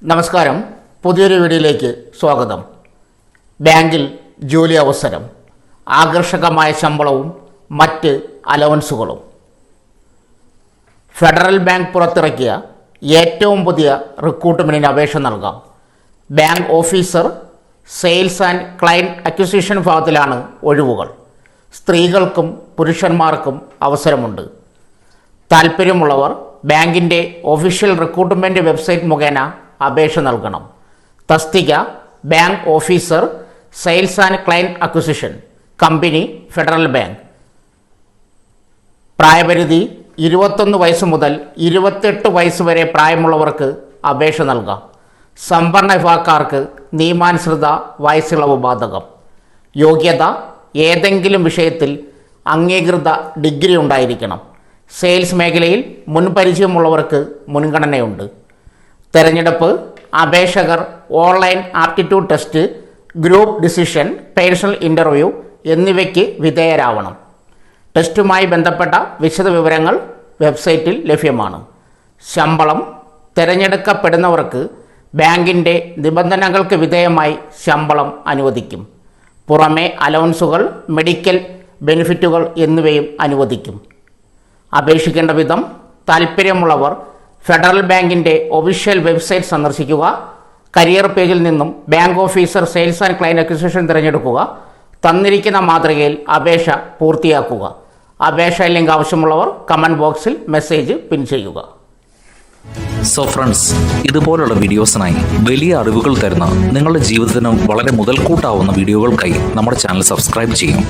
നമസ്കാരം. പുതിയൊരു വീഡിയോയിലേക്ക് സ്വാഗതം. ബാങ്കിൽ ജോലി അവസരം, ആകർഷകമായ ശമ്പളവും മറ്റ് അലവൻസുകളും. ഫെഡറൽ ബാങ്ക് പുറത്തിറക്കിയ ഏറ്റവും പുതിയ റിക്രൂട്ട്മെൻറ്റിന് അപേക്ഷ നൽകാം. Bank officer, sales and client acquisition വിഭാഗത്തിലാണ് ഒഴിവുകൾ. സ്ത്രീകൾക്കും പുരുഷന്മാർക്കും അവസരമുണ്ട്. താൽപ്പര്യമുള്ളവർ ബാങ്കിൻ്റെ ഒഫീഷ്യൽ റിക്രൂട്ട്മെൻറ്റ് വെബ്സൈറ്റ് മുഖേന അപേക്ഷ നൽകണം. തസ്തിക bank officer, sales and client acquisition, company federal bank. പ്രായപരിധി 21 വയസ്സ് മുതൽ 28 വയസ്സ് വരെ പ്രായമുള്ളവർക്ക് അപേക്ഷ നൽകാം. സംവരണ വിഭാഗക്കാർക്ക് നിയമാനുസൃത വയസ്സിളവ് ബാധകം. യോഗ്യത ഏതെങ്കിലും വിഷയത്തിൽ അംഗീകൃത ഡിഗ്രി ഉണ്ടായിരിക്കണം. സെയിൽസ് മേഖലയിൽ മുൻപരിചയമുള്ളവർക്ക് മുൻഗണനയുണ്ട്. തെരഞ്ഞെടുപ്പ്, അപേക്ഷകർ online aptitude test, group decision, personal interview എന്നിവയ്ക്ക് വിധേയരാവണം. ടെസ്റ്റുമായി ബന്ധപ്പെട്ട വിശദവിവരങ്ങൾ വെബ്സൈറ്റിൽ ലഭ്യമാണ്. ശമ്പളം തിരഞ്ഞെടുക്കപ്പെടുന്നവർക്ക് ബാങ്കിൻ്റെ നിബന്ധനകൾക്ക് വിധേയമായി ശമ്പളം അനുവദിക്കും. പുറമെ അലവൻസുകൾ, മെഡിക്കൽ ബെനിഫിറ്റുകൾ എന്നിവയും അനുവദിക്കും. അപേക്ഷിക്കേണ്ട വിധം: താൽപ്പര്യമുള്ളവർ ഫെഡറൽ ബാങ്കിൻ്റെ ഒഫീഷ്യൽ വെബ്സൈറ്റ് സന്ദർശിക്കുക. കരിയർ പേജിൽ നിന്നും bank officer, sales and client acquisition തിരഞ്ഞെടുക്കുക. തന്നിരിക്കുന്ന മാതൃകയിൽ അപേക്ഷ പൂർത്തിയാക്കുക. അപേക്ഷ ലിങ്ക് ആവശ്യമുള്ളവർ കമൻറ്റ് ബോക്സിൽ മെസ്സേജ് പിൻ ചെയ്യുക. സോ ഫ്രണ്ട്സ്, ഇതുപോലുള്ള വീഡിയോസിനായി വലിയ അറിവുകൾ തരുന്ന നിങ്ങളുടെ ജീവിതത്തിനും വളരെ മുതൽക്കൂട്ടാവുന്ന വീഡിയോകൾക്കായി നമ്മുടെ ചാനൽ സബ്സ്ക്രൈബ് ചെയ്യും.